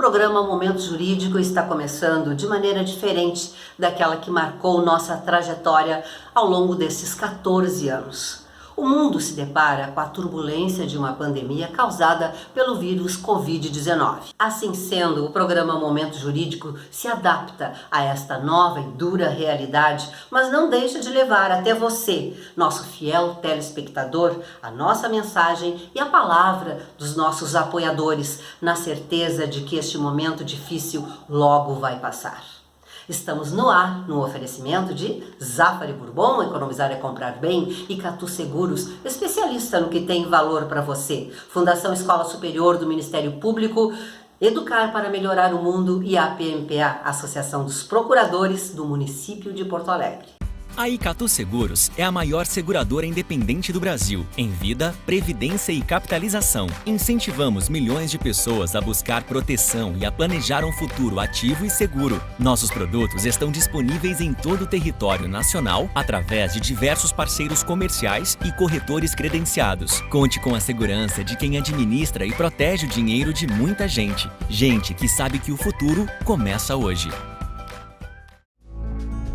programa Momento Jurídico está começando de maneira diferente daquela que marcou nossa trajetória ao longo desses 14 anos. O mundo se depara com a turbulência de uma pandemia causada pelo vírus Covid-19. Assim sendo, o programa Momento Jurídico se adapta a esta nova e dura realidade, mas não deixa de levar até você, nosso fiel telespectador, a nossa mensagem e a palavra dos nossos apoiadores, na certeza de que este momento difícil logo vai passar. Estamos no ar, no oferecimento de Zafari Bourbon, economizar é comprar bem, e Catu Seguros, especialista no que tem valor para você. Fundação Escola Superior do Ministério Público, Educar para Melhorar o Mundo e a APMPA, Associação dos Procuradores do Município de Porto Alegre. A Icatu Seguros é a maior seguradora independente do Brasil, em vida, previdência e capitalização. Incentivamos milhões de pessoas a buscar proteção e a planejar um futuro ativo e seguro. Nossos produtos estão disponíveis em todo o território nacional através de diversos parceiros comerciais e corretores credenciados. Conte com a segurança de quem administra e protege o dinheiro de muita gente. Gente que sabe que o futuro começa hoje.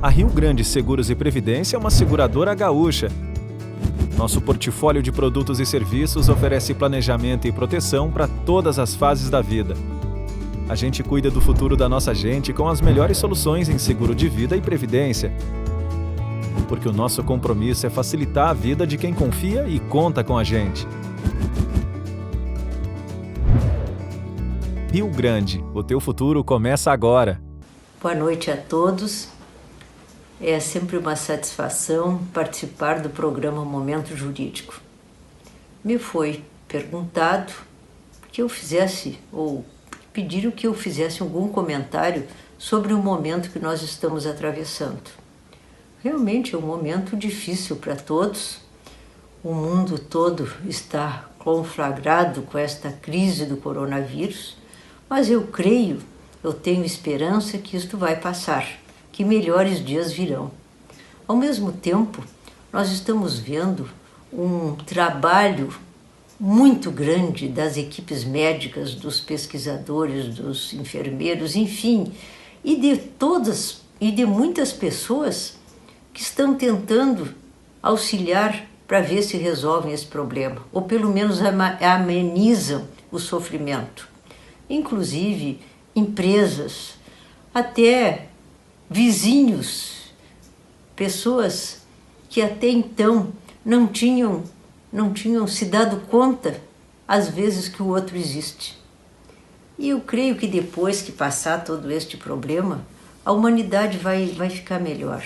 A Rio Grande Seguros e Previdência é uma seguradora gaúcha. Nosso portfólio de produtos e serviços oferece planejamento e proteção para todas as fases da vida. A gente cuida do futuro da nossa gente com as melhores soluções em seguro de vida e previdência. Porque o nosso compromisso é facilitar a vida de quem confia e conta com a gente. Rio Grande, o teu futuro começa agora. Boa noite a todos. É sempre uma satisfação participar do programa Momento Jurídico. Me foi perguntado que eu fizesse, ou pediram que eu fizesse algum comentário sobre o momento que nós estamos atravessando. Realmente é um momento difícil para todos. O mundo todo está conflagrado com esta crise do coronavírus, mas eu tenho esperança que isto vai passar, que melhores dias virão. Ao mesmo tempo, nós estamos vendo um trabalho muito grande das equipes médicas, dos pesquisadores, dos enfermeiros, enfim, e de muitas pessoas que estão tentando auxiliar para ver se resolvem esse problema, ou pelo menos amenizam o sofrimento. Inclusive, empresas, até vizinhos, pessoas que até então não tinham se dado conta, às vezes, que o outro existe. E eu creio que depois que passar todo este problema, a humanidade vai ficar melhor.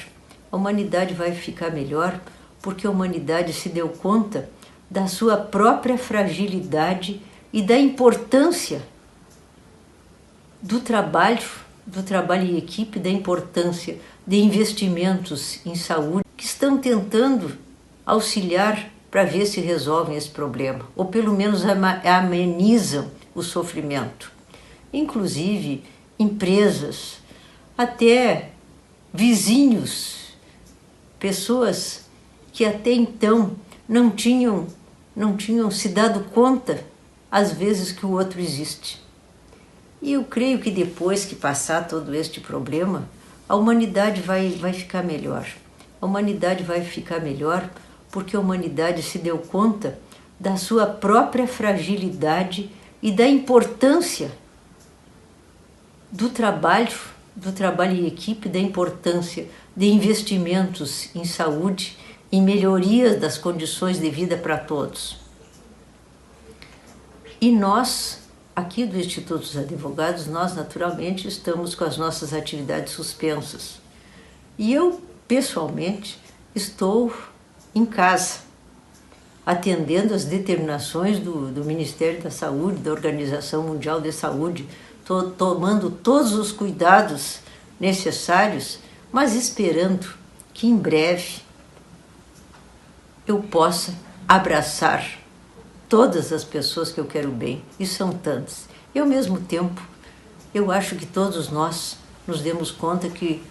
A humanidade vai ficar melhor porque a humanidade se deu conta da sua própria fragilidade e da importância do trabalho em equipe, da importância de investimentos em saúde, que estão tentando auxiliar para ver se resolvem esse problema, ou pelo menos amenizam o sofrimento. Inclusive, empresas, até vizinhos, pessoas que até então não tinham se dado conta, às vezes, que o outro existe. E eu creio que depois que passar todo este problema, a humanidade vai ficar melhor. A humanidade vai ficar melhor porque a humanidade se deu conta da sua própria fragilidade e da importância do trabalho em equipe, da importância de investimentos em saúde e melhorias das condições de vida para todos. E nós, aqui do Instituto dos Advogados, nós naturalmente estamos com as nossas atividades suspensas. E eu, pessoalmente, estou em casa, atendendo as determinações do Ministério da Saúde, da Organização Mundial de Saúde, tomando todos os cuidados necessários, mas esperando que em breve eu possa abraçar todas as pessoas que eu quero bem, e são tantas. E ao mesmo tempo, eu acho que todos nós nos demos conta que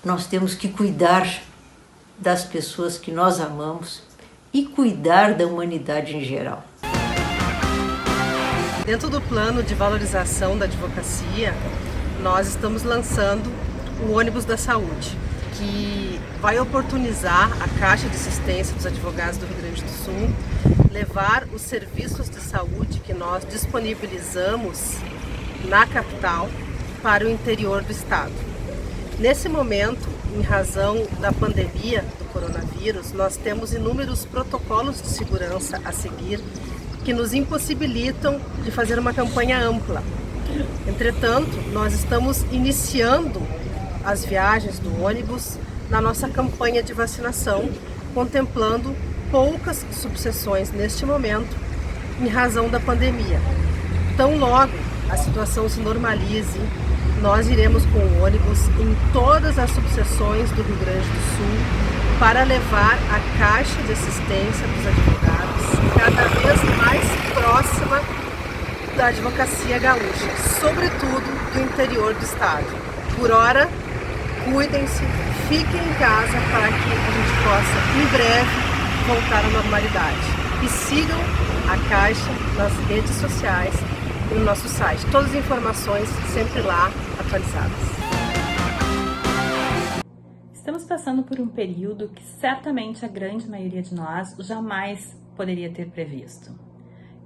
nós temos que cuidar das pessoas que nós amamos e cuidar da humanidade em geral. Dentro do plano de valorização da advocacia, nós estamos lançando o ônibus da saúde, que vai oportunizar a Caixa de Assistência dos Advogados do Rio Grande do Sul levar os serviços de saúde que nós disponibilizamos na capital para o interior do estado. Nesse momento, em razão da pandemia do coronavírus, nós temos inúmeros protocolos de segurança a seguir que nos impossibilitam de fazer uma campanha ampla. Entretanto, nós estamos iniciando as viagens do ônibus na nossa campanha de vacinação, contemplando poucas subseções neste momento, em razão da pandemia. Tão logo a situação se normalize, nós iremos com o ônibus em todas as subseções do Rio Grande do Sul para levar a Caixa de Assistência dos Advogados cada vez mais próxima da advocacia gaúcha, sobretudo do interior do estado. Por hora, cuidem-se, fiquem em casa para que a gente possa, em breve, voltar à normalidade. E sigam a Caixa nas redes sociais e no nosso site. Todas as informações sempre lá atualizadas. Estamos passando por um período que certamente a grande maioria de nós jamais poderia ter previsto.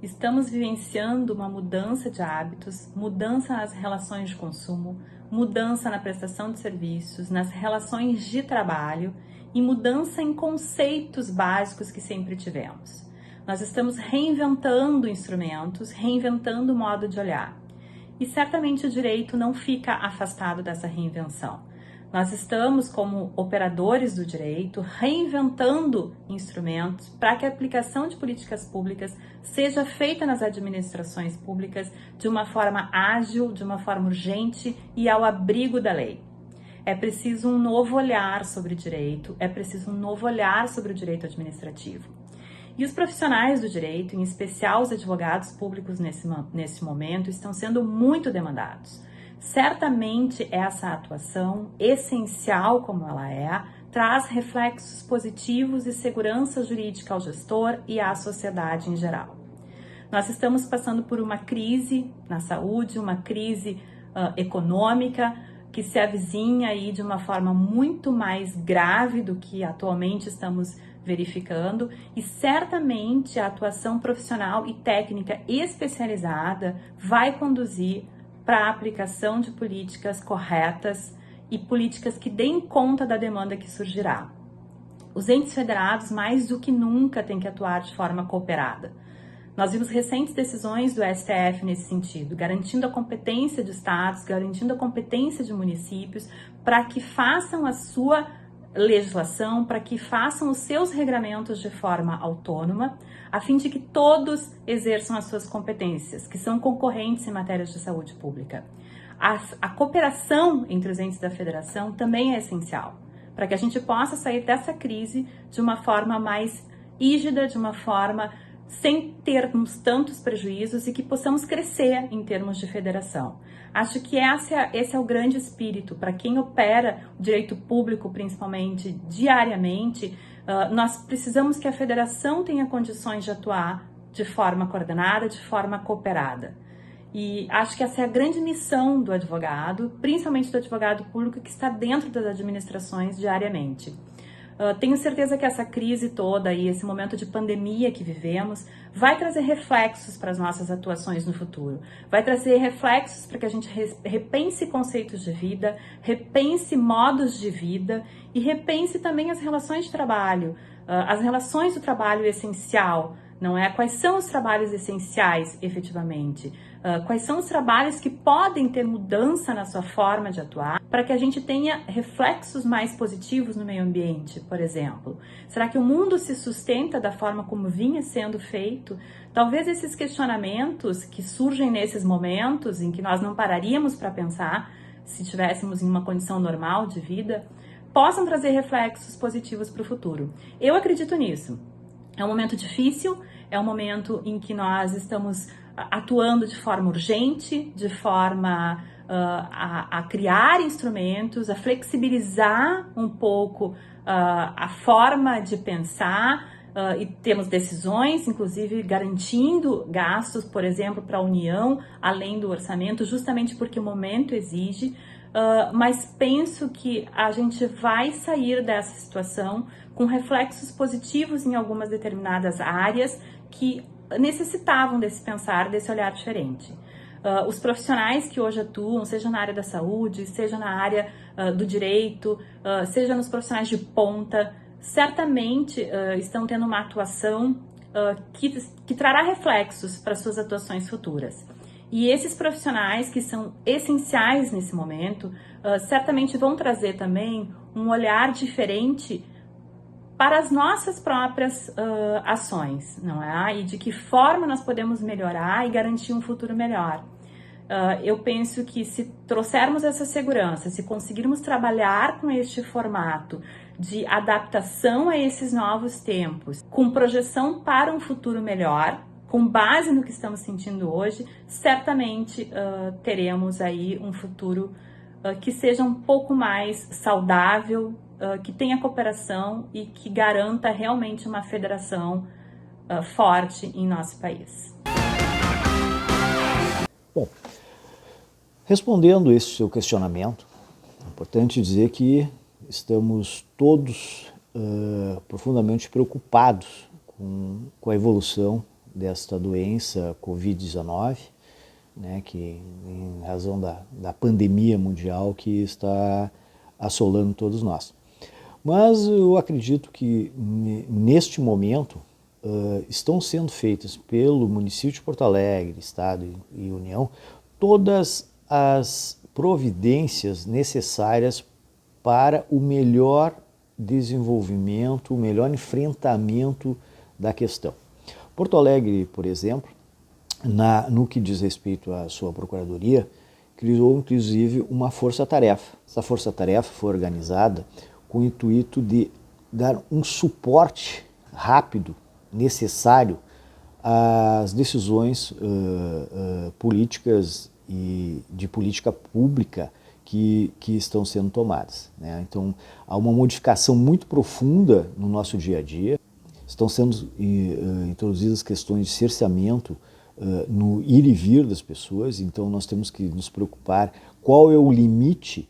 Estamos vivenciando uma mudança de hábitos, mudança nas relações de consumo, mudança na prestação de serviços, nas relações de trabalho e mudança em conceitos básicos que sempre tivemos. Nós estamos reinventando instrumentos, reinventando o modo de olhar. E certamente o direito não fica afastado dessa reinvenção. Nós estamos, como operadores do direito, reinventando instrumentos para que a aplicação de políticas públicas seja feita nas administrações públicas de uma forma ágil, de uma forma urgente e ao abrigo da lei. É preciso um novo olhar sobre o direito, é preciso um novo olhar sobre o direito administrativo. E os profissionais do direito, em especial os advogados públicos nesse momento, estão sendo muito demandados. Certamente essa atuação, essencial como ela é, traz reflexos positivos e segurança jurídica ao gestor e à sociedade em geral. Nós estamos passando por uma crise na saúde, uma crise econômica, que se avizinha aí de uma forma muito mais grave do que atualmente estamos verificando, e certamente a atuação profissional e técnica especializada vai conduzir para a aplicação de políticas corretas e políticas que deem conta da demanda que surgirá. Os entes federados, mais do que nunca, têm que atuar de forma cooperada. Nós vimos recentes decisões do STF nesse sentido, garantindo a competência de estados, garantindo a competência de municípios para que façam a sua legislação, para que façam os seus regramentos de forma autônoma, a fim de que todos exerçam as suas competências, que são concorrentes em matérias de saúde pública. A cooperação entre os entes da federação também é essencial, para que a gente possa sair dessa crise de uma forma mais rígida, de uma forma sem termos tantos prejuízos e que possamos crescer em termos de federação. Acho que esse é o grande espírito. Para quem opera o direito público, principalmente diariamente, nós precisamos que a federação tenha condições de atuar de forma coordenada, de forma cooperada. E acho que essa é a grande missão do advogado, principalmente do advogado público que está dentro das administrações diariamente. Tenho certeza que essa crise toda e esse momento de pandemia que vivemos vai trazer reflexos para as nossas atuações no futuro. Vai trazer reflexos para que a gente repense conceitos de vida, repense modos de vida e repense também as relações de trabalho. As relações do trabalho essencial, não é? Quais são os trabalhos essenciais, efetivamente? Quais são os trabalhos que podem ter mudança na sua forma de atuar para que a gente tenha reflexos mais positivos no meio ambiente, por exemplo? Será que o mundo se sustenta da forma como vinha sendo feito? Talvez esses questionamentos que surgem nesses momentos em que nós não pararíamos para pensar se estivéssemos em uma condição normal de vida, possam trazer reflexos positivos para o futuro. Eu acredito nisso. É um momento difícil, é um momento em que nós estamos atuando de forma urgente, de forma a criar instrumentos, a flexibilizar um pouco a forma de pensar, e temos decisões, inclusive garantindo gastos, por exemplo, para a União, além do orçamento, justamente porque o momento exige, mas penso que a gente vai sair dessa situação com reflexos positivos em algumas determinadas áreas que necessitavam desse pensar, desse olhar diferente. Os profissionais que hoje atuam, seja na área da saúde, seja na área do direito, seja nos profissionais de ponta, certamente estão tendo uma atuação que trará reflexos para suas atuações futuras. E esses profissionais que são essenciais nesse momento, certamente vão trazer também um olhar diferente para as nossas próprias ações, não é? E de que forma nós podemos melhorar e garantir um futuro melhor. Eu penso que se trouxermos essa segurança, se conseguirmos trabalhar com este formato de adaptação a esses novos tempos, com projeção para um futuro melhor, com base no que estamos sentindo hoje, certamente teremos aí um futuro que seja um pouco mais saudável, que tenha cooperação e que garanta realmente uma federação forte em nosso país. Bom, respondendo esse seu questionamento, é importante dizer que estamos todos profundamente preocupados com a evolução desta doença Covid-19, né, que em razão da pandemia mundial que está assolando todos nós. Mas eu acredito que neste momento estão sendo feitas pelo município de Porto Alegre, Estado e União, todas as providências necessárias para o melhor desenvolvimento, o melhor enfrentamento da questão. Porto Alegre, por exemplo, no que diz respeito à sua procuradoria, criou inclusive uma força-tarefa. Essa força-tarefa foi organizada com o intuito de dar um suporte rápido, necessário, às decisões políticas e de política pública que estão sendo tomadas, né? Então, há uma modificação muito profunda no nosso dia a dia. Estão sendo introduzidas questões de cerceamento no ir e vir das pessoas, então nós temos que nos preocupar qual é o limite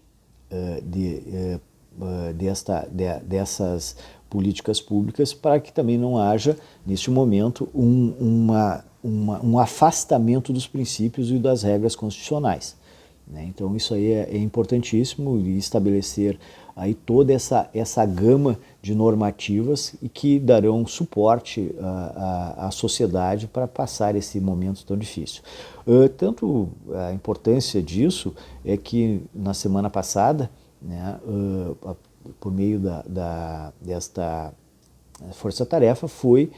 dessas políticas públicas para que também não haja, neste momento, um afastamento dos princípios e das regras constitucionais, né? Então isso aí é importantíssimo, estabelecer aí toda essa gama de normativas e que darão suporte à sociedade para passar esse momento tão difícil. Tanto a importância disso é que na semana passada, né, por meio desta força-tarefa, foi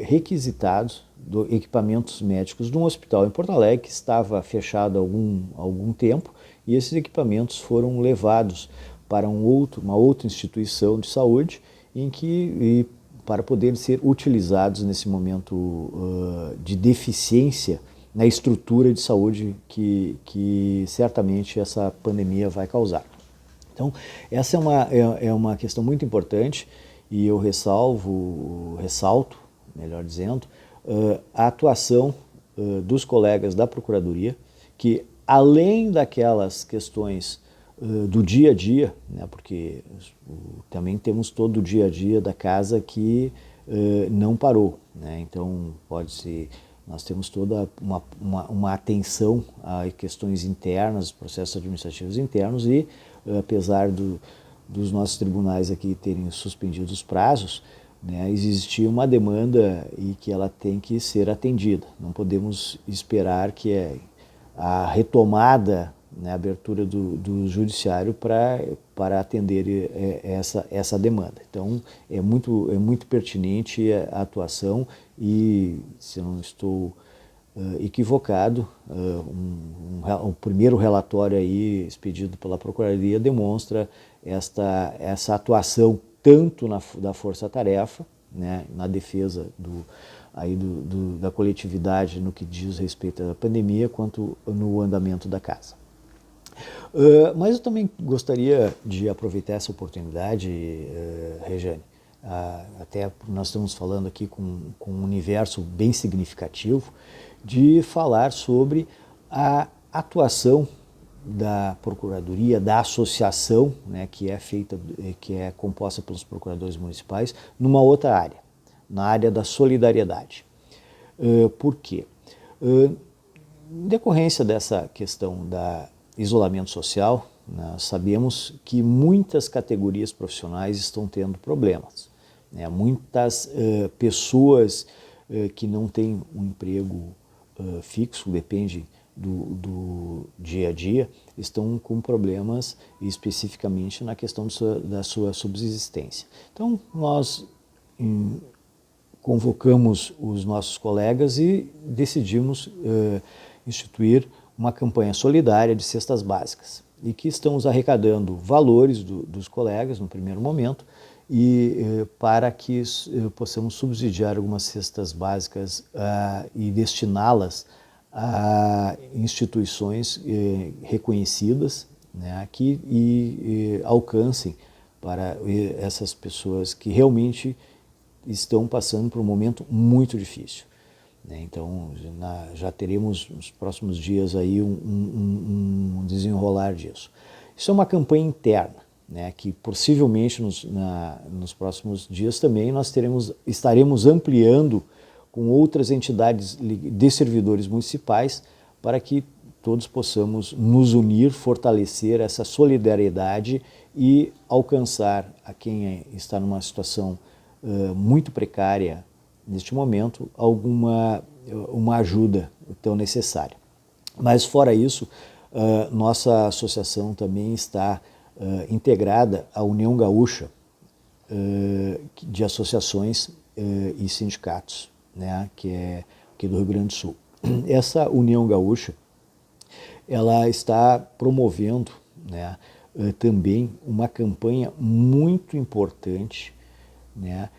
requisitados equipamentos médicos de um hospital em Porto Alegre que estava fechado há algum tempo, e esses equipamentos foram levados para uma outra instituição de saúde para poderem ser utilizados nesse momento de deficiência na estrutura de saúde que certamente essa pandemia vai causar. Então, essa é uma questão muito importante e eu ressalto, melhor dizendo, a atuação dos colegas da Procuradoria, que além daquelas questões do dia a dia, né, porque também temos todo o dia a dia da casa que não parou, né? Então nós temos toda uma atenção a questões internas, processos administrativos internos e apesar dos nossos tribunais aqui terem suspendido os prazos, né, existia uma demanda e que ela tem que ser atendida. Não podemos esperar que a retomada, né, a abertura do judiciário para atender essa demanda. Então, é muito pertinente a atuação e, se eu não estou equivocado, o primeiro relatório aí expedido pela Procuradoria demonstra essa atuação tanto da força-tarefa, né, na defesa da coletividade no que diz respeito à pandemia, quanto no andamento da casa. Mas eu também gostaria de aproveitar essa oportunidade, Rejane, até nós estamos falando aqui com um universo bem significativo, de falar sobre a atuação da Procuradoria, da associação, né, que é composta pelos procuradores municipais, numa outra área, na área da solidariedade. Por quê? Em decorrência dessa questão da isolamento social, nós sabemos que muitas categorias profissionais estão tendo problemas, né? Muitas pessoas que não têm um emprego fixo, depende do dia a dia, estão com problemas especificamente na questão da sua subsistência. Então, nós convocamos os nossos colegas e decidimos instituir uma campanha solidária de cestas básicas e que estamos arrecadando valores dos colegas no primeiro momento e para que possamos subsidiar algumas cestas básicas e destiná-las a instituições reconhecidas, né, que alcancem para essas pessoas que realmente estão passando por um momento muito difícil. Então, já teremos nos próximos dias aí um desenrolar disso. Isso é uma campanha interna, né, que possivelmente nos próximos dias também nós estaremos ampliando com outras entidades de servidores municipais para que todos possamos nos unir, fortalecer essa solidariedade e alcançar a quem está numa situação muito precária neste momento uma ajuda tão necessária. Mas fora isso, nossa associação também está integrada à União Gaúcha de Associações e Sindicatos, né, que é aqui do Rio Grande do Sul. Essa União Gaúcha, ela está promovendo, né, também uma campanha muito importante, né,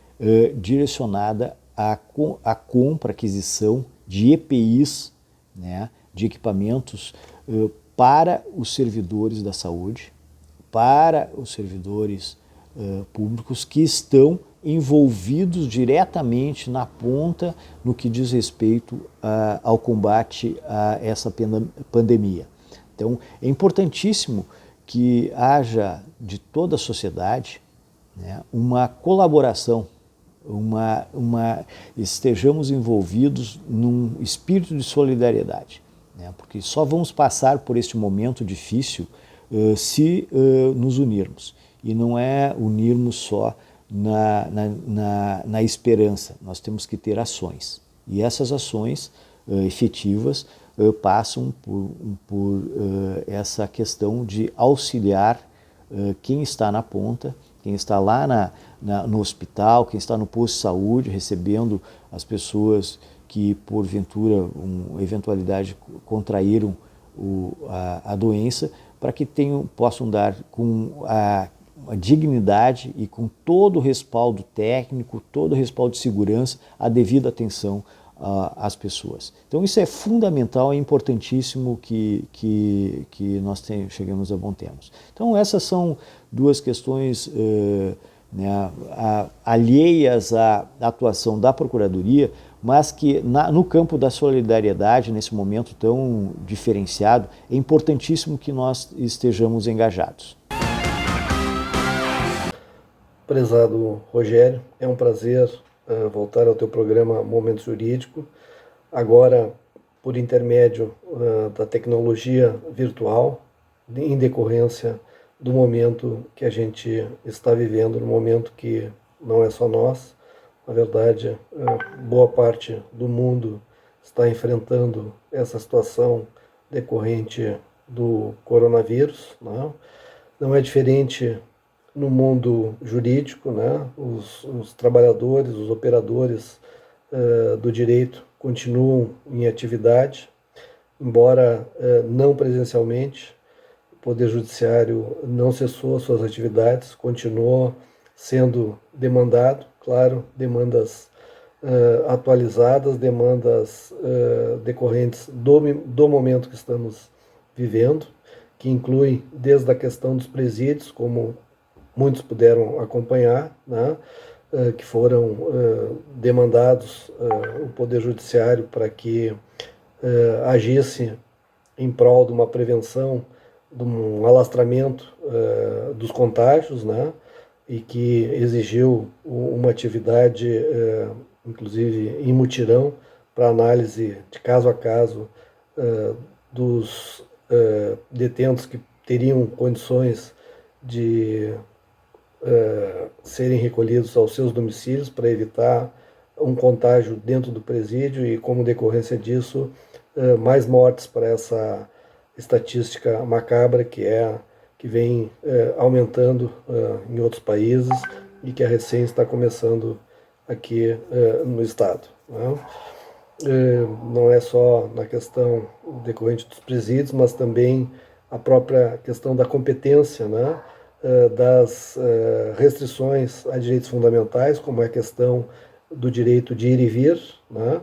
direcionada à compra, aquisição de EPIs, né, de equipamentos para os servidores da saúde, para os servidores públicos que estão envolvidos diretamente na ponta no que diz respeito ao combate a essa pandemia. Então, é importantíssimo que haja de toda a sociedade, né, uma colaboração, estejamos envolvidos num espírito de solidariedade, né, porque só vamos passar por este momento difícil se nos unirmos. E não é unirmos só na esperança, nós temos que ter ações. E essas ações efetivas passam por essa questão de auxiliar quem está na ponta, quem está lá no hospital, quem está no posto de saúde, recebendo as pessoas que, porventura, eventualidade, contraíram a doença, para que possam dar com a dignidade e com todo o respaldo técnico, todo o respaldo de segurança, a devida atenção às pessoas. Então isso é fundamental, é importantíssimo que nós cheguemos a bom termo. Então essas são duas questões né, alheias à atuação da Procuradoria, mas que no campo da solidariedade, nesse momento tão diferenciado, é importantíssimo que nós estejamos engajados. Prezado Rogério, é um prazer voltar ao teu programa Momento Jurídico, agora por intermédio da tecnologia virtual, em decorrência do momento que a gente está vivendo, no momento que não é só nós, na verdade, boa parte do mundo está enfrentando essa situação decorrente do coronavírus, né? Não é diferente no mundo jurídico, né? Os trabalhadores, os operadores do direito continuam em atividade, embora não presencialmente. O Poder Judiciário não cessou suas atividades, continuou sendo demandado, claro, demandas atualizadas, demandas decorrentes do momento que estamos vivendo, que inclui desde a questão dos presídios, como muitos puderam acompanhar, né? que foram demandados o Poder Judiciário para que agisse em prol de uma prevenção, de um alastramento dos contágios, né? E que exigiu uma atividade, inclusive em mutirão, para análise de caso a caso dos detentos que teriam condições de serem recolhidos aos seus domicílios para evitar um contágio dentro do presídio e, como decorrência disso, mais mortes para essa estatística macabra que vem aumentando em outros países e que a recém está começando aqui no estado, né? Não é só na questão decorrente dos presídios, mas também a própria questão da competência, né? Das restrições a direitos fundamentais, como é a questão do direito de ir e vir, né?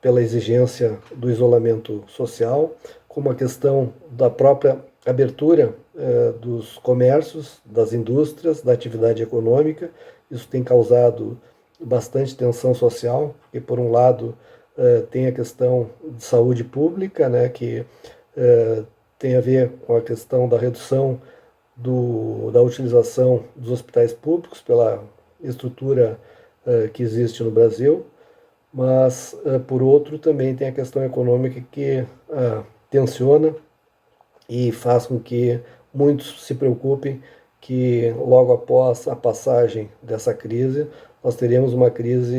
Pela exigência do isolamento social, como a questão da própria abertura dos comércios, das indústrias, da atividade econômica. Isso tem causado bastante tensão social, porque, por um lado, tem a questão de saúde pública, né, que tem a ver com a questão da redução da utilização dos hospitais públicos pela estrutura que existe no Brasil, mas, por outro, também tem a questão econômica que tensiona e faz com que muitos se preocupem que, logo após a passagem dessa crise, nós teremos uma crise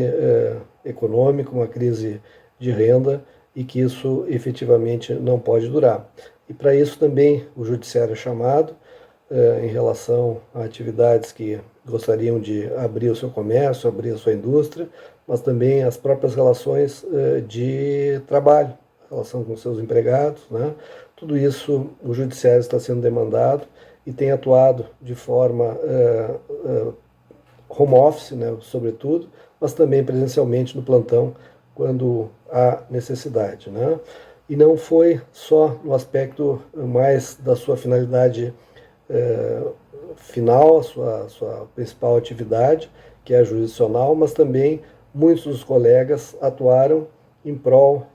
econômica, uma crise de renda, e que isso efetivamente não pode durar. E para isso também o judiciário é chamado em relação a atividades que gostariam de abrir o seu comércio, abrir a sua indústria, mas também as próprias relações de trabalho, relação com seus empregados, né? Tudo isso o judiciário está sendo demandado e tem atuado de forma home office, né, sobretudo, mas também presencialmente no plantão, quando há necessidade, né? E não foi só no aspecto mais da sua finalidade final, a sua principal atividade, que é a jurisdicional, mas também muitos dos colegas atuaram em prol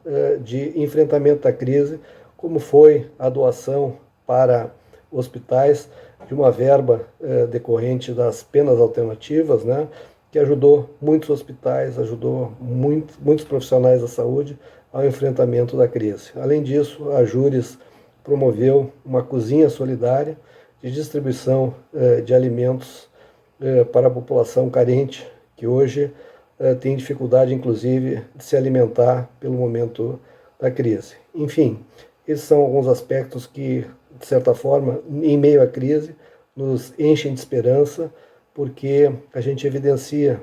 de enfrentamento da crise, como foi a doação para hospitais de uma verba decorrente das penas alternativas, né, que ajudou muitos hospitais, ajudou muitos profissionais da saúde ao enfrentamento da crise. Além disso, a Júris promoveu uma cozinha solidária de distribuição de alimentos para a população carente, que hoje tem dificuldade, inclusive, de se alimentar pelo momento da crise. Enfim, esses são alguns aspectos que, de certa forma, em meio à crise, nos enchem de esperança, porque a gente evidencia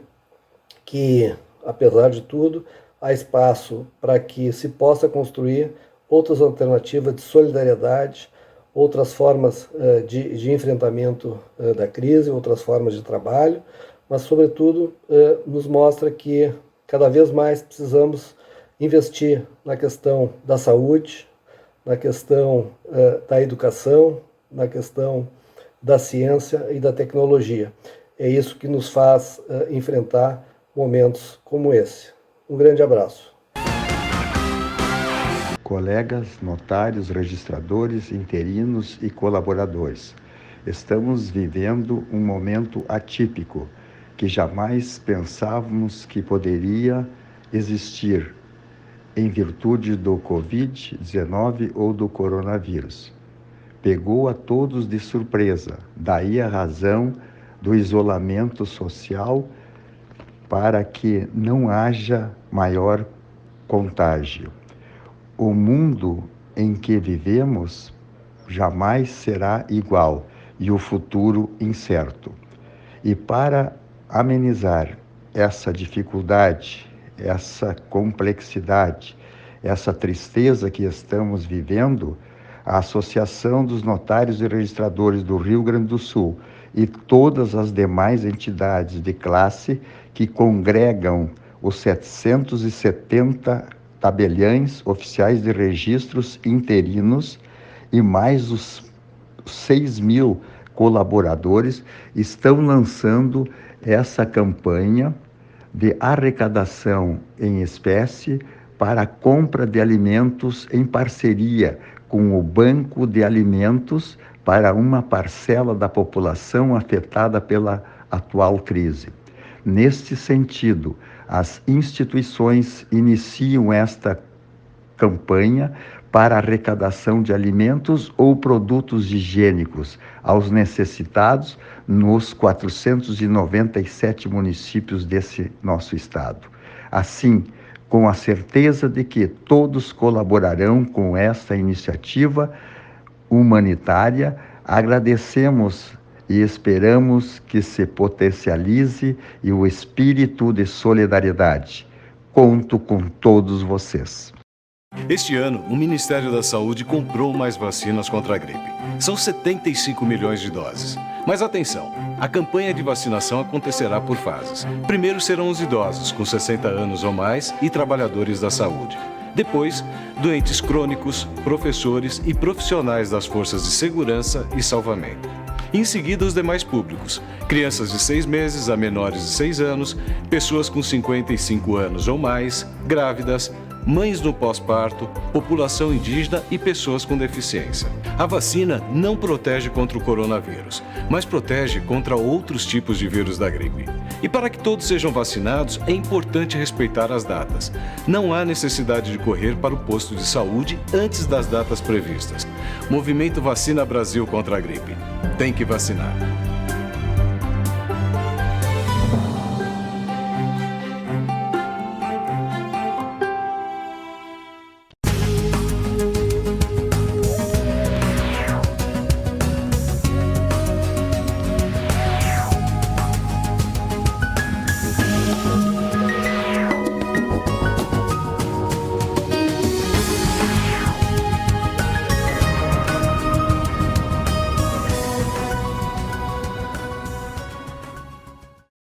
que, apesar de tudo, há espaço para que se possa construir outras alternativas de solidariedade, outras formas de enfrentamento da crise, outras formas de trabalho, mas, sobretudo, nos mostra que cada vez mais precisamos investir na questão da saúde, na questão da educação, na questão da ciência e da tecnologia. É isso que nos faz enfrentar momentos como esse. Um grande abraço. Colegas, notários, registradores, interinos e colaboradores, estamos vivendo um momento atípico que jamais pensávamos que poderia existir em virtude do Covid-19 ou do coronavírus. Pegou a todos de surpresa, daí a razão do isolamento social para que não haja maior contágio. O mundo em que vivemos jamais será igual e o futuro incerto. E para amenizar essa dificuldade, essa complexidade, essa tristeza que estamos vivendo, a Associação dos Notários e Registradores do Rio Grande do Sul e todas as demais entidades de classe que congregam os 770 tabeliães oficiais de registros interinos e mais os 6.400 colaboradores estão lançando essa campanha de arrecadação em espécie para a compra de alimentos em parceria com o Banco de Alimentos para uma parcela da população afetada pela atual crise. Neste sentido, as instituições iniciam esta campanha para arrecadação de alimentos ou produtos higiênicos aos necessitados nos 497 municípios desse nosso estado. Assim, com a certeza de que todos colaborarão com esta iniciativa humanitária, agradecemos e esperamos que se potencialize e o espírito de solidariedade. Conto com todos vocês. Este ano, o Ministério da Saúde comprou mais vacinas contra a gripe. São 75 milhões de doses. Mas atenção, a campanha de vacinação acontecerá por fases. Primeiro serão os idosos, com 60 anos ou mais, e trabalhadores da saúde. Depois, doentes crônicos, professores e profissionais das forças de segurança e salvamento. Em seguida, os demais públicos, crianças de 6 meses a menores de 6 anos, pessoas com 55 anos ou mais, grávidas, mães no pós-parto, população indígena e pessoas com deficiência. A vacina não protege contra o coronavírus, mas protege contra outros tipos de vírus da gripe. E para que todos sejam vacinados, é importante respeitar as datas. Não há necessidade de correr para o posto de saúde antes das datas previstas. Movimento Vacina Brasil contra a gripe. Tem que vacinar.